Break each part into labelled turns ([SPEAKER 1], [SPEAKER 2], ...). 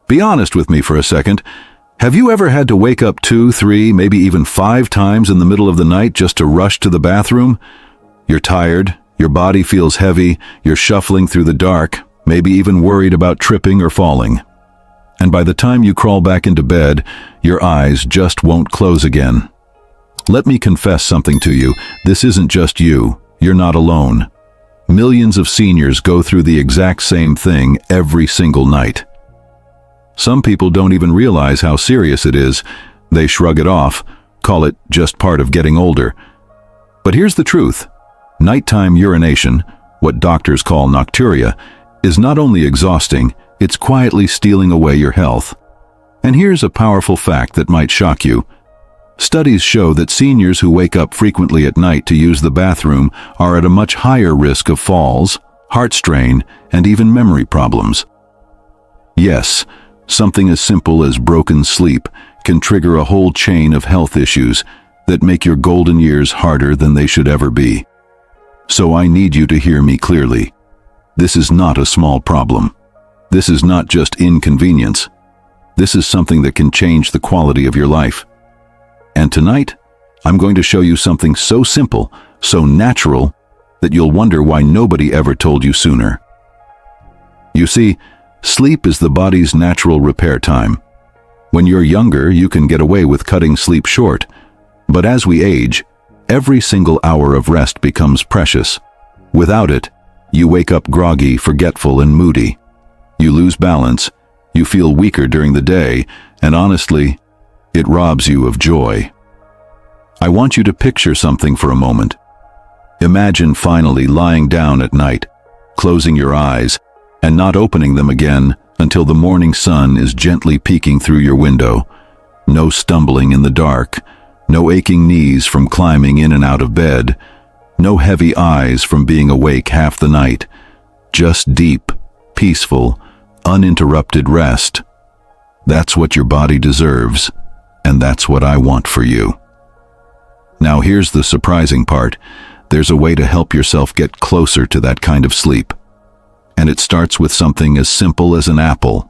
[SPEAKER 1] Be honest with me for a second. Have you ever had to wake up 2, 3, maybe even 5 times in the middle of the night just to rush to the bathroom? You're tired, your body feels heavy, you're shuffling through the dark, maybe even worried about tripping or falling. And by the time you crawl back into bed, your eyes just won't close again. Let me confess something to you. This isn't just you. You're not alone. Millions of seniors go through the exact same thing every single night. Some people don't even realize how serious it is. They shrug it off, call it just part of getting older. But here's the truth. Nighttime urination, what doctors call nocturia, is not only exhausting, it's quietly stealing away your health. And here's a powerful fact that might shock you. Studies show that seniors who wake up frequently at night to use the bathroom are at a much higher risk of falls, heart strain, and even memory problems. Yes, something as simple as broken sleep can trigger a whole chain of health issues that make your golden years harder than they should ever be. So I need you to hear me clearly. This is not a small problem. This is not just inconvenience. This is something that can change the quality of your life. And tonight, I'm going to show you something so simple, so natural, that you'll wonder why nobody ever told you sooner. You see, sleep is the body's natural repair time. When you're younger, you can get away with cutting sleep short. But as we age, every single hour of rest becomes precious. Without it, you wake up groggy, forgetful, and moody. You lose balance, you feel weaker during the day, and honestly, it robs you of joy. I want you to picture something for a moment. Imagine finally lying down at night, closing your eyes, and not opening them again until the morning sun is gently peeking through your window. No stumbling in the dark, no aching knees from climbing in and out of bed, no heavy eyes from being awake half the night. Just deep, peaceful, uninterrupted rest. That's what your body deserves, and that's what I want for you. Now here's the surprising part. There's a way to help yourself get closer to that kind of sleep. And it starts with something as simple as an apple.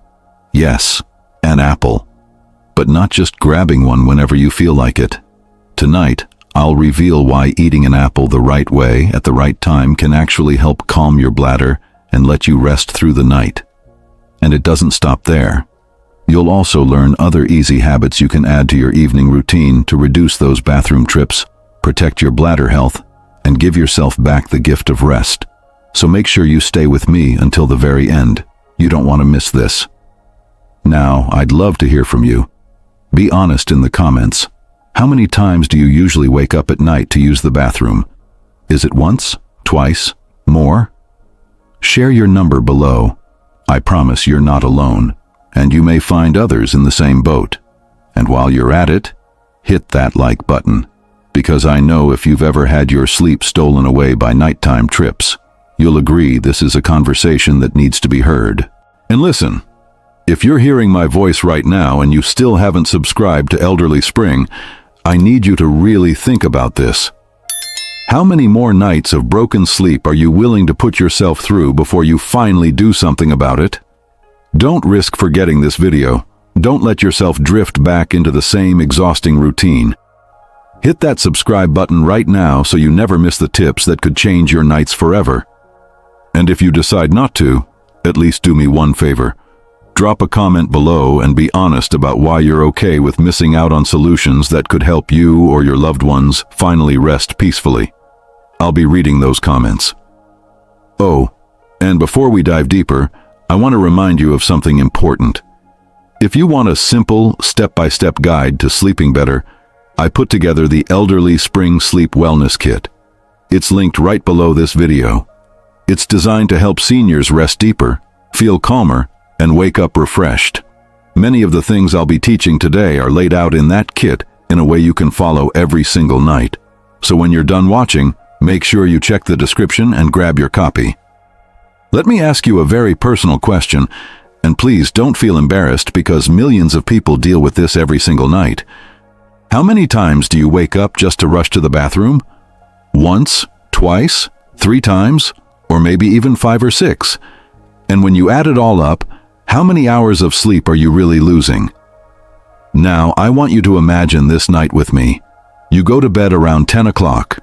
[SPEAKER 1] Yes, an apple. But not just grabbing one whenever you feel like it. Tonight, I'll reveal why eating an apple the right way at the right time can actually help calm your bladder and let you rest through the night. And it doesn't stop there. You'll also learn other easy habits you can add to your evening routine to reduce those bathroom trips, protect your bladder health, and give yourself back the gift of rest. So make sure you stay with me until the very end. You don't want to miss this. Now, I'd love to hear from you. Be honest in the comments. How many times do you usually wake up at night to use the bathroom? Is it once, twice, more? Share your number below. I promise you're not alone, and you may find others in the same boat. And while you're at it, hit that like button, because I know if you've ever had your sleep stolen away by nighttime trips, you'll agree this is a conversation that needs to be heard. And listen, if you're hearing my voice right now and you still haven't subscribed to Elderly Spring, I need you to really think about this. How many more nights of broken sleep are you willing to put yourself through before you finally do something about it? Don't risk forgetting this video. Don't let yourself drift back into the same exhausting routine. Hit that subscribe button right now so you never miss the tips that could change your nights forever. And if you decide not to, at least do me one favor. Drop a comment below and be honest about why you're okay with missing out on solutions that could help you or your loved ones finally rest peacefully. I'll be reading those comments. Oh, and before we dive deeper, I want to remind you of something important. If you want a simple, step-by-step guide to sleeping better, I put together the Elderly Spring Sleep Wellness Kit. It's linked right below this video. It's designed to help seniors rest deeper, feel calmer, and wake up refreshed. Many of the things I'll be teaching today are laid out in that kit in a way you can follow every single night. So when you're done watching, make sure you check the description and grab your copy. Let me ask you a very personal question, and please don't feel embarrassed because millions of people deal with this every single night. How many times do you wake up just to rush to the bathroom? Once, twice, 3 times, or maybe even 5 or 6? And when you add it all up, How many hours of sleep are you really losing? Now, I want you to imagine this night with me. You go to bed around 10 o'clock.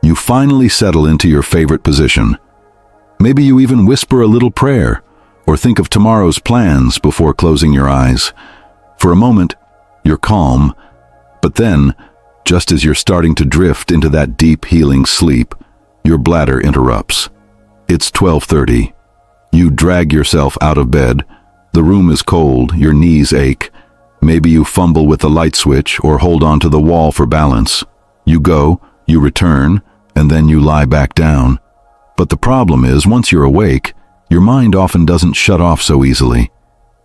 [SPEAKER 1] You finally settle into your favorite position. Maybe you even whisper a little prayer or think of tomorrow's plans before closing your eyes. For a moment, you're calm, but then, just as you're starting to drift into that deep, healing sleep, your bladder interrupts. It's 12:30. You drag yourself out of bed. The room is cold, your knees ache. Maybe you fumble with the light switch or hold onto the wall for balance. You go, you return, and then you lie back down. But the problem is, once you're awake, your mind often doesn't shut off so easily.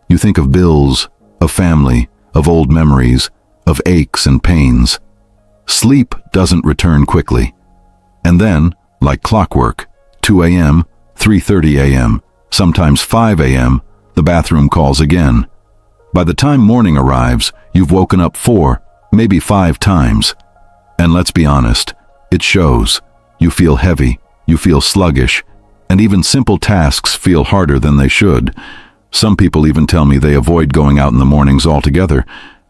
[SPEAKER 1] You think of bills, of family, of old memories, of aches and pains. Sleep doesn't return quickly. And then, like clockwork, 2 a.m., 3:30 a.m., sometimes 5 a.m., the bathroom calls again. By the time morning arrives, you've woken up 4, maybe 5 times. And let's be honest, it shows. You feel heavy, you feel sluggish, and even simple tasks feel harder than they should. Some people even tell me they avoid going out in the mornings altogether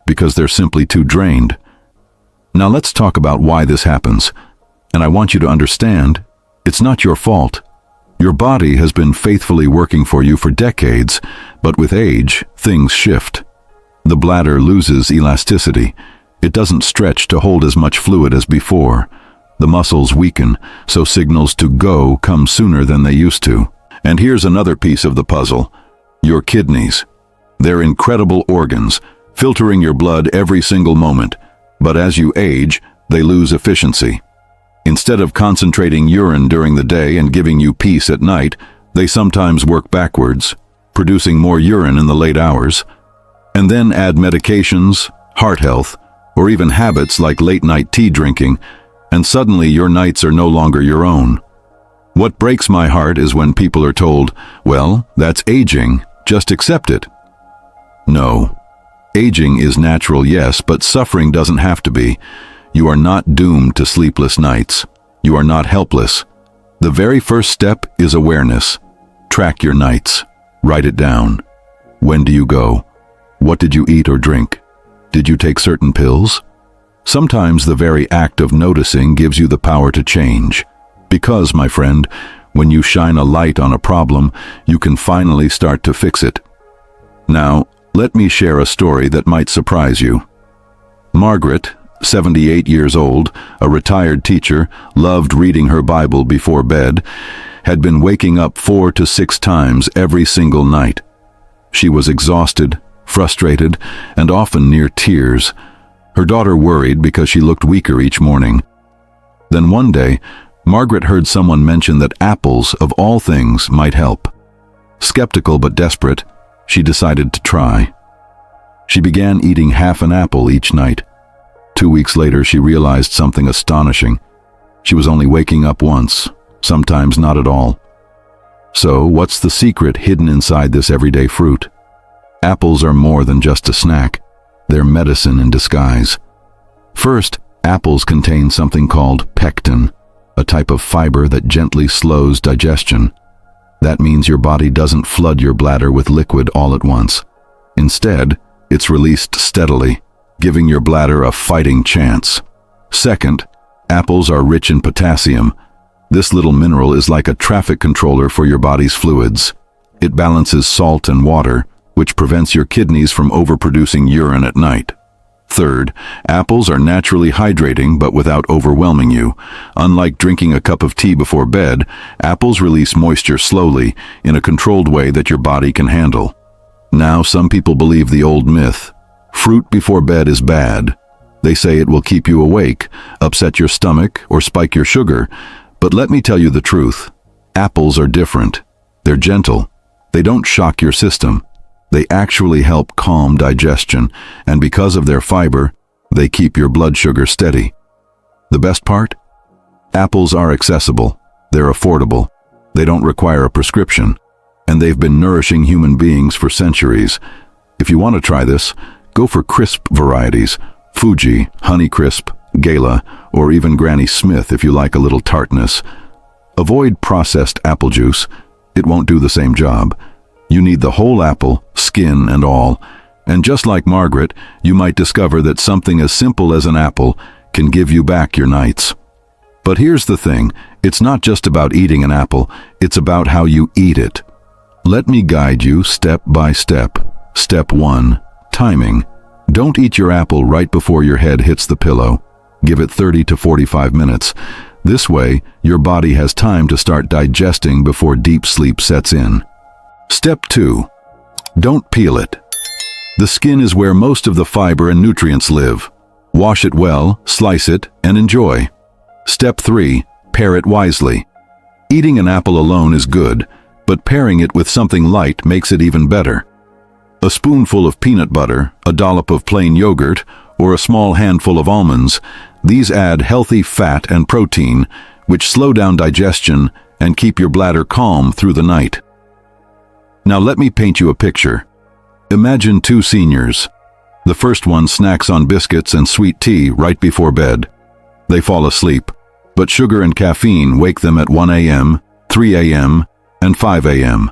[SPEAKER 1] because they're simply too drained. Now let's talk about why this happens. And I want you to understand, it's not your fault. Your body has been faithfully working for you for decades, but with age, things shift. The bladder loses elasticity. It doesn't stretch to hold as much fluid as before. The muscles weaken, so signals to go come sooner than they used to. And here's another piece of the puzzle. Your kidneys. They're incredible organs, filtering your blood every single moment. But as you age, they lose efficiency. Instead of concentrating urine during the day and giving you peace at night, they sometimes work backwards, producing more urine in the late hours. And then add medications, heart health, or even habits like late-night tea drinking, and suddenly your nights are no longer your own. What breaks my heart is when people are told, well, that's aging, just accept it. No. Aging is natural, yes, but suffering doesn't have to be. You are not doomed to sleepless nights. You are not helpless. The very first step is awareness. Track your nights. Write it down. When do you go? What did you eat or drink? Did you take certain pills? Sometimes the very act of noticing gives you the power to change. Because, my friend, when you shine a light on a problem, you can finally start to fix it. Now, let me share a story that might surprise you. Margaret, 78 years old, a retired teacher, loved reading her Bible before bed, had been waking up 4 to 6 times every single night. She was exhausted, frustrated, and often near tears. Her daughter worried because she looked weaker each morning. Then one day, Margaret heard someone mention that apples, of all things, might help. Skeptical but desperate, she decided to try. She began eating half an apple each night. 2 weeks later, she realized something astonishing. She was only waking up once, sometimes not at all. So, what's the secret hidden inside this everyday fruit? Apples are more than just a snack. They're medicine in disguise. First, apples contain something called pectin, a type of fiber that gently slows digestion. That means your body doesn't flood your bladder with liquid all at once. Instead, it's released steadily, giving your bladder a fighting chance. Second, apples are rich in potassium. This little mineral is like a traffic controller for your body's fluids. It balances salt and water, which prevents your kidneys from overproducing urine at night. Third, apples are naturally hydrating but without overwhelming you. Unlike drinking a cup of tea before bed, apples release moisture slowly, in a controlled way that your body can handle. Now, some people believe the old myth. Fruit before bed is bad. They say it will keep you awake, upset your stomach, or spike your sugar. But let me tell you the truth. Apples are different. They're gentle. They don't shock your system. They actually help calm digestion, and because of their fiber, they keep your blood sugar steady. The best part? Apples are accessible. They're affordable. They don't require a prescription. And they've been nourishing human beings for centuries. If you want to try this, go for crisp varieties. Fuji, Honeycrisp, Gala, or even Granny Smith if you like a little tartness. Avoid processed apple juice. It won't do the same job. You need the whole apple, skin and all. And just like Margaret, you might discover that something as simple as an apple can give you back your nights. But here's the thing, it's not just about eating an apple, it's about how you eat it. Let me guide you step by step. Step 1. Timing. Don't eat your apple right before your head hits the pillow. Give it 30 to 45 minutes. This way, your body has time to start digesting before deep sleep sets in. Step 2. Don't peel it. The skin is where most of the fiber and nutrients live. Wash it well, slice it, and enjoy. Step 3. Pair it wisely. Eating an apple alone is good, but pairing it with something light makes it even better. A spoonful of peanut butter, a dollop of plain yogurt, or a small handful of almonds, these add healthy fat and protein, which slow down digestion and keep your bladder calm through the night. Now let me paint you a picture. Imagine 2 seniors. The first one snacks on biscuits and sweet tea right before bed. They fall asleep, but sugar and caffeine wake them at 1 a.m., 3 a.m., and 5 a.m.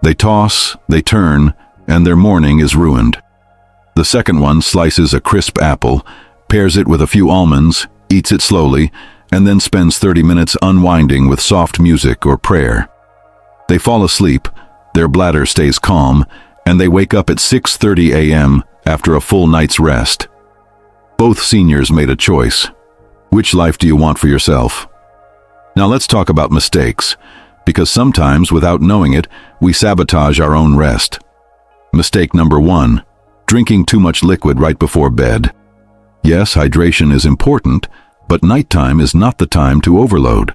[SPEAKER 1] They toss, they turn, and their morning is ruined. The second one slices a crisp apple, pairs it with a few almonds, eats it slowly, and then spends 30 minutes unwinding with soft music or prayer. They fall asleep, their bladder stays calm, and they wake up at 6:30 a.m. after a full night's rest. Both seniors made a choice. Which life do you want for yourself? Now let's talk about mistakes, because sometimes, without knowing it, we sabotage our own rest. Mistake number 1. Drinking too much liquid right before bed. Yes, hydration is important, but nighttime is not the time to overload.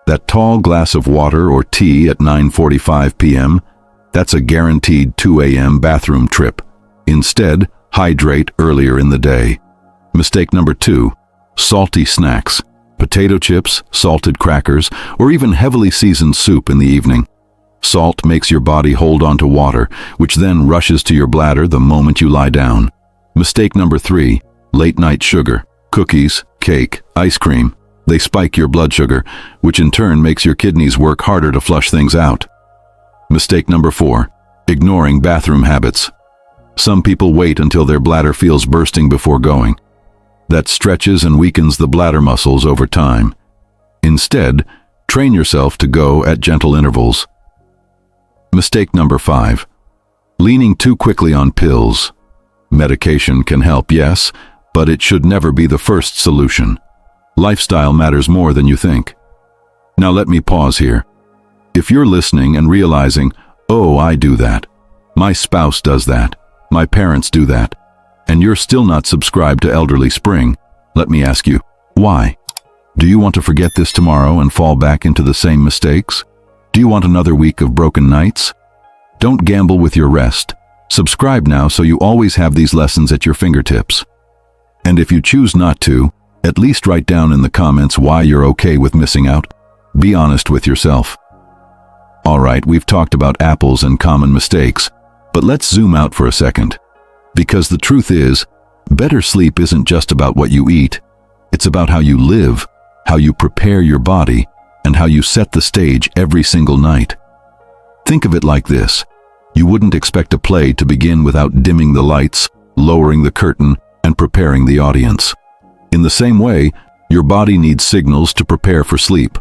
[SPEAKER 1] That tall glass of water or tea at 9:45 p.m., that's a guaranteed 2 a.m. bathroom trip. Instead, hydrate earlier in the day. Mistake number 2. Salty snacks. Potato chips, salted crackers, or even heavily seasoned soup in the evening. Salt makes your body hold on to water, which then rushes to your bladder the moment you lie down. Mistake number 3. Late night sugar. Cookies, cake, ice cream. They spike your blood sugar, which in turn makes your kidneys work harder to flush things out. Mistake number 4. Ignoring bathroom habits. Some people wait until their bladder feels bursting before going. That stretches and weakens the bladder muscles over time. Instead, train yourself to go at gentle intervals. Mistake number 5. Leaning too quickly on pills. Medication can help, yes, but it should never be the first solution. Lifestyle matters more than you think. Now let me pause here. If you're listening and realizing, oh, I do that, my spouse does that, my parents do that, and you're still not subscribed to Elderly Spring, let me ask you, why? Do you want to forget this tomorrow and fall back into the same mistakes? Do you want another week of broken nights? Don't gamble with your rest. Subscribe now so you always have these lessons at your fingertips. And if you choose not to, at least write down in the comments why you're okay with missing out. Be honest with yourself. All right, we've talked about apples and common mistakes, but let's zoom out for a second. Because the truth is, better sleep isn't just about what you eat. It's about how you live, how you prepare your body, and how you set the stage every single night. Think of it like this. You wouldn't expect a play to begin without dimming the lights, lowering the curtain, and preparing the audience. In the same way, your body needs signals to prepare for sleep.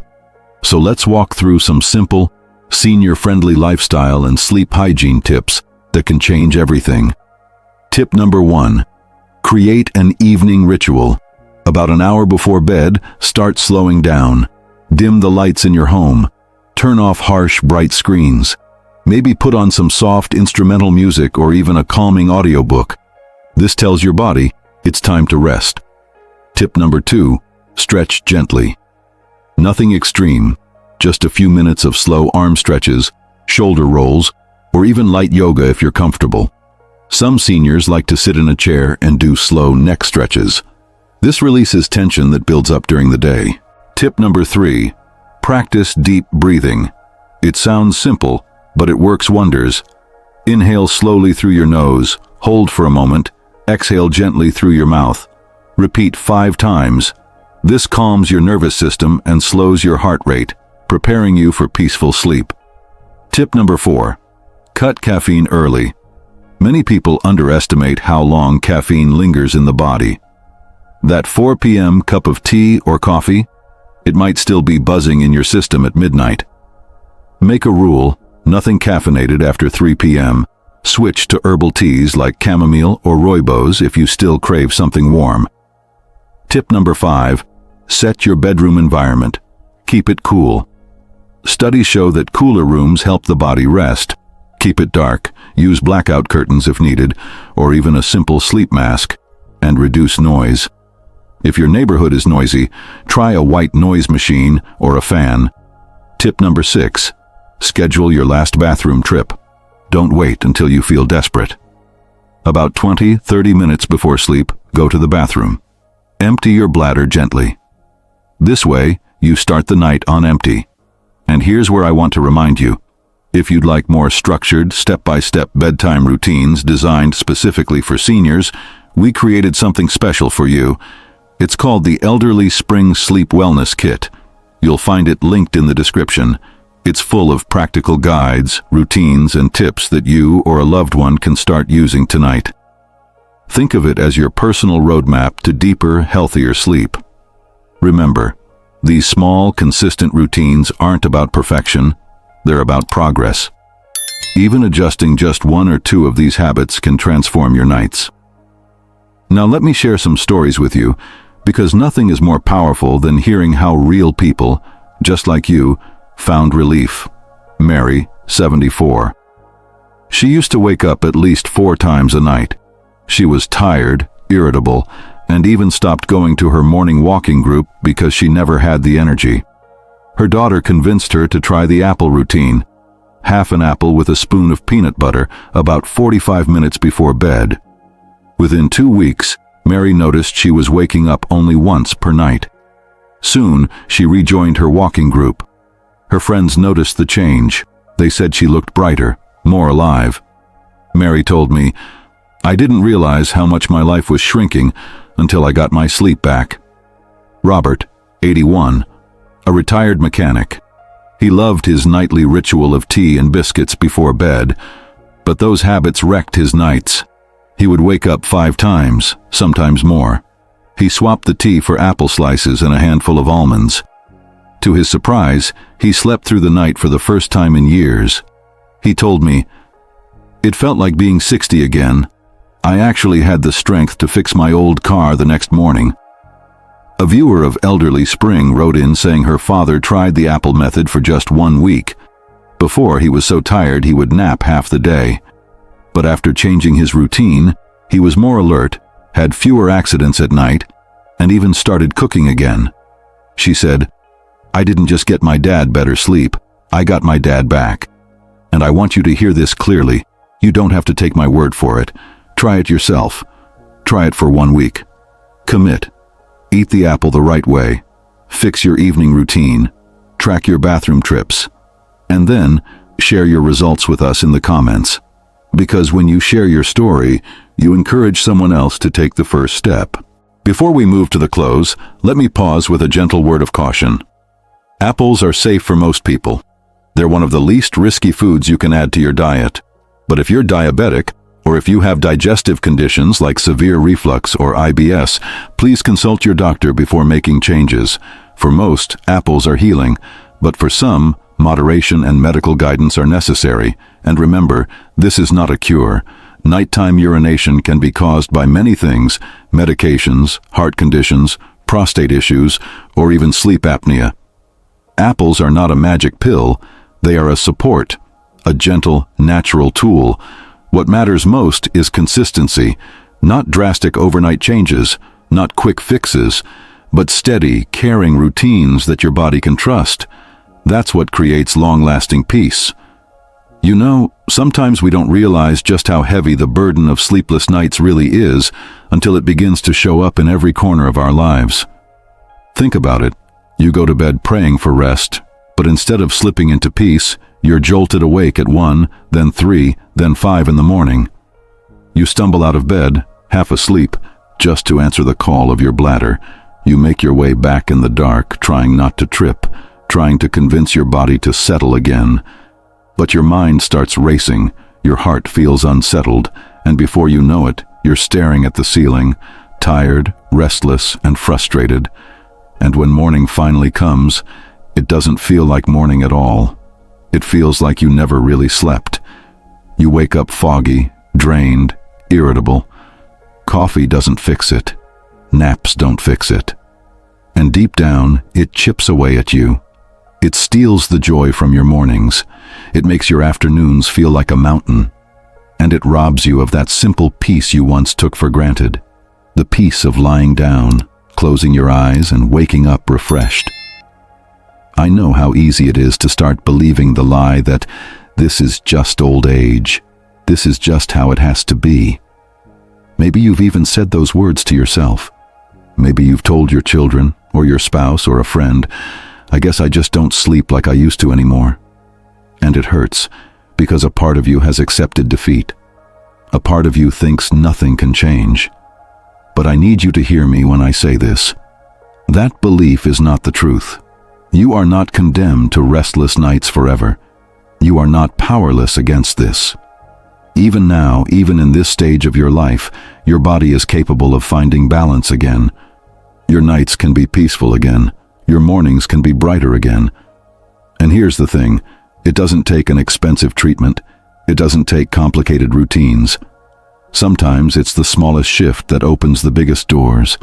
[SPEAKER 1] So let's walk through some simple, senior-friendly lifestyle and sleep hygiene tips that can change everything. Tip number 1. Create an evening ritual. About an hour before bed, start slowing down. Dim the lights in your home. Turn off harsh, bright screens. Maybe put on some soft instrumental music or even a calming audiobook. This tells your body it's time to rest. Tip number 2. Stretch gently. Nothing extreme, just a few minutes of slow arm stretches, shoulder rolls, or even light yoga if you're comfortable. Some seniors like to sit in a chair and do slow neck stretches. This releases tension that builds up during the day. Tip number 3. Practice deep breathing. It sounds simple, but it works wonders. Inhale slowly through your nose, hold for a moment, exhale gently through your mouth. Repeat 5 times. This calms your nervous system and slows your heart rate, preparing you for peaceful sleep. Tip number 4. Cut caffeine early. Many people underestimate how long caffeine lingers in the body. That 4 p.m. cup of tea or coffee, it might still be buzzing in your system at midnight. Make a rule, nothing caffeinated after 3 p.m. Switch to herbal teas like chamomile or rooibos if you still crave something warm. Tip number 5, set your bedroom environment. Keep it cool. Studies show that cooler rooms help the body rest. Keep it dark, use blackout curtains if needed, or even a simple sleep mask, and reduce noise. If your neighborhood is noisy, try a white noise machine or a fan. Tip number 6, schedule your last bathroom trip. Don't wait until you feel desperate. About 20-30 minutes before sleep, go to the bathroom. Empty your bladder gently. This way, you start the night on empty. And here's where I want to remind you, if you'd like more structured, step-by-step bedtime routines designed specifically for seniors, we created something special for you. It's called the Elderly Spring Sleep Wellness Kit. You'll find it linked in the description. It's full of practical guides, routines, and tips that you or a loved one can start using tonight. Think of it as your personal roadmap to deeper, healthier sleep. Remember, these small, consistent routines aren't about perfection, they're about progress. Even adjusting just 1 or 2 of these habits can transform your nights. Now let me share some stories with you, because nothing is more powerful than hearing how real people, just like you, found relief. Mary, 74. She used to wake up at least 4 times a night. She was tired, irritable, and even stopped going to her morning walking group because she never had the energy. Her daughter convinced her to try the apple routine. Half an apple with a spoon of peanut butter about 45 minutes before bed. Within 2 weeks, Mary noticed she was waking up only once per night. Soon, she rejoined her walking group. Her friends noticed the change. They said she looked brighter, more alive. Mary told me, "I didn't realize how much my life was shrinking until I got my sleep back." Robert, 81, a retired mechanic. He loved his nightly ritual of tea and biscuits before bed, but those habits wrecked his nights. He would wake up 5 times, sometimes more. He swapped the tea for apple slices and a handful of almonds. To his surprise, he slept through the night for the first time in years. He told me, "It felt like being 60 again. I actually had the strength to fix my old car the next morning." A viewer of Elderly Spring wrote in saying her father tried the apple method for just 1 week. Before, he was so tired he would nap half the day. But after changing his routine, he was more alert, had fewer accidents at night, and even started cooking again. She said, "I didn't just get my dad better sleep, I got my dad back. And I want you to hear this clearly. You don't have to take my word for it. Try it yourself. Try it for 1 week. Commit. Eat the apple the right way. Fix your evening routine. Track your bathroom trips. And then, share your results with us in the comments. Because when you share your story, you encourage someone else to take the first step." Before we move to the close, let me pause with a gentle word of caution. Apples are safe for most people. They're one of the least risky foods you can add to your diet. But if you're diabetic, or if you have digestive conditions like severe reflux or IBS, please consult your doctor before making changes. For most, apples are healing, but for some, moderation and medical guidance are necessary. And remember, this is not a cure. Nighttime urination can be caused by many things: medications, heart conditions, prostate issues, or even sleep apnea. Apples are not a magic pill. They are a support, a gentle, natural tool. What matters most is consistency, not drastic overnight changes, not quick fixes, but steady, caring routines that your body can trust. That's what creates long-lasting peace. You know, sometimes we don't realize just how heavy the burden of sleepless nights really is until it begins to show up in every corner of our lives. Think about it. You go to bed praying for rest, but instead of slipping into peace, you're jolted awake at 1, then 3, then 5 in the morning. You stumble out of bed, half asleep, just to answer the call of your bladder. You make your way back in the dark, trying not to trip, trying to convince your body to settle again. But your mind starts racing. Your heart feels unsettled, and before you know it, you're staring at the ceiling, tired, restless, and frustrated. And when morning finally comes, it doesn't feel like morning at all. It feels like you never really slept. You wake up foggy, drained, irritable. Coffee doesn't fix it. Naps don't fix it. And deep down, it chips away at you. It steals the joy from your mornings. It makes your afternoons feel like a mountain. And it robs you of that simple peace you once took for granted. The peace of lying down, closing your eyes, and waking up refreshed. I know how easy it is to start believing the lie that this is just old age. This is just how it has to be. Maybe you've even said those words to yourself. Maybe you've told your children, or your spouse, or a friend, I guess I just don't sleep like I used to anymore. And it hurts, because a part of you has accepted defeat. A part of you thinks nothing can change. But I need you to hear me when I say this. That belief is not the truth. You are not condemned to restless nights forever. You are not powerless against this. Even now, even in this stage of your life, your body is capable of finding balance again. Your nights can be peaceful again. Your mornings can be brighter again. And here's the thing, it doesn't take an expensive treatment. It doesn't take complicated routines. Sometimes it's the smallest shift that opens the biggest doors.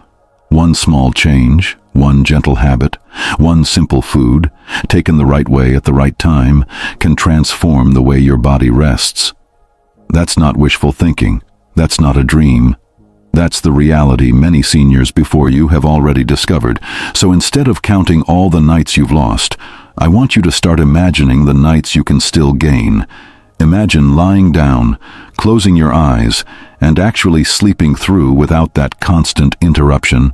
[SPEAKER 1] One small change, one gentle habit, one simple food, taken the right way at the right time, can transform the way your body rests. That's not wishful thinking. That's not a dream. That's the reality many seniors before you have already discovered. So instead of counting all the nights you've lost, I want you to start imagining the nights you can still gain. Imagine lying down, closing your eyes, and actually sleeping through without that constant interruption.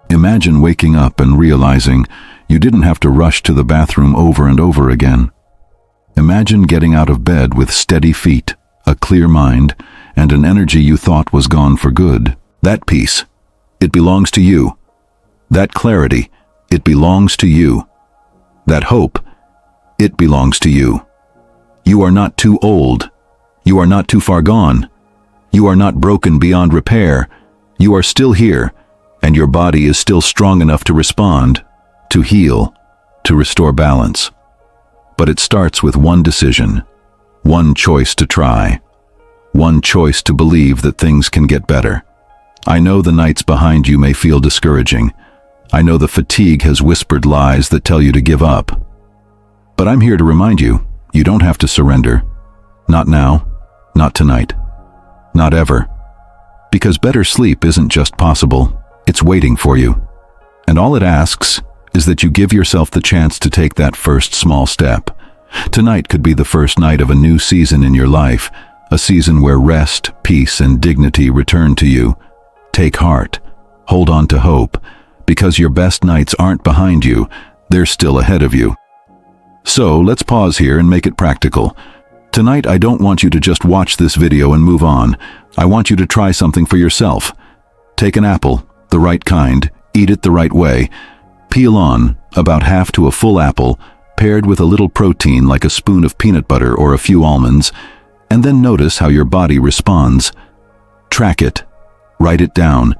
[SPEAKER 1] Imagine waking up and realizing you didn't have to rush to the bathroom over and over again. Imagine getting out of bed with steady feet, a clear mind, and an energy you thought was gone for good. That peace, it belongs to you. That clarity, it belongs to you. That hope, it belongs to you. You are not too old. You are not too far gone. You are not broken beyond repair. You are still here, and your body is still strong enough to respond, to heal, to restore balance. But it starts with one decision, one choice to try, one choice to believe that things can get better. I know the nights behind you may feel discouraging. I know the fatigue has whispered lies that tell you to give up. But I'm here to remind you, you don't have to surrender. Not now, not tonight, not ever. Because better sleep isn't just possible, it's waiting for you. And all it asks is that you give yourself the chance to take that first small step. Tonight could be the first night of a new season in your life, a season where rest, peace, and dignity return to you. Take heart. Hold on to hope. Because your best nights aren't behind you, they're still ahead of you. So let's pause here and make it practical. Tonight I don't want you to just watch this video and move on. I want you to try something for yourself. Take an apple, the right kind, eat it the right way. Peel on, about half to a full apple, paired with a little protein like a spoon of peanut butter or a few almonds, and then notice how your body responds. Track it. Write it down.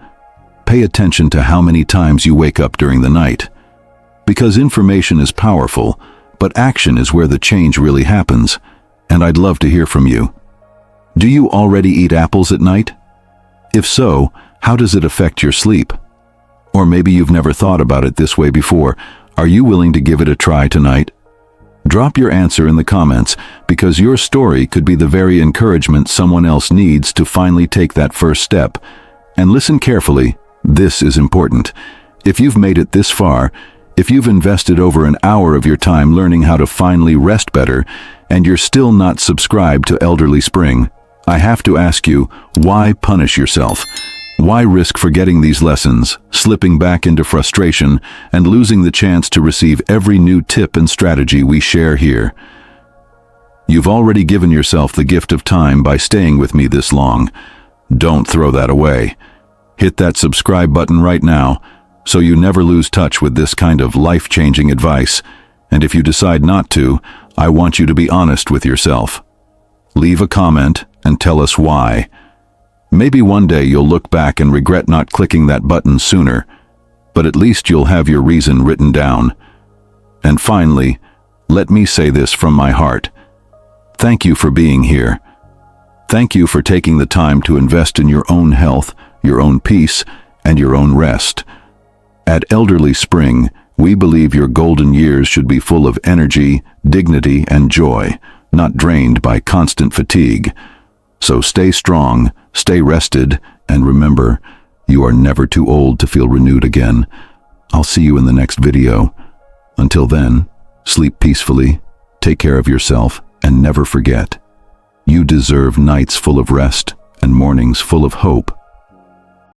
[SPEAKER 1] Pay attention to how many times you wake up during the night. Because information is powerful, but action is where the change really happens, and I'd love to hear from you. Do you already eat apples at night? If so, how does it affect your sleep? Or maybe you've never thought about it this way before. Are you willing to give it a try tonight? Drop your answer in the comments, because your story could be the very encouragement someone else needs to finally take that first step. And listen carefully, this is important. If you've made it this far, if you've invested over an hour of your time learning how to finally rest better, and you're still not subscribed to Elderly Spring, I have to ask you, why punish yourself? Why risk forgetting these lessons, slipping back into frustration, and losing the chance to receive every new tip and strategy we share here? You've already given yourself the gift of time by staying with me this long. Don't throw that away. Hit that subscribe button right now, so you never lose touch with this kind of life-changing advice. And if you decide not to, I want you to be honest with yourself. Leave a comment and tell us why. Maybe one day you'll look back and regret not clicking that button sooner, but at least you'll have your reason written down. And finally, let me say this from my heart. Thank you for being here. Thank you for taking the time to invest in your own health, your own peace, and your own rest. At Elderly Spring, we believe your golden years should be full of energy, dignity, and joy, not drained by constant fatigue. So stay strong, stay rested, and remember, you are never too old to feel renewed again. I'll see you in the next video. Until then, sleep peacefully, take care of yourself, and never forget, you deserve nights full of rest and mornings full of hope.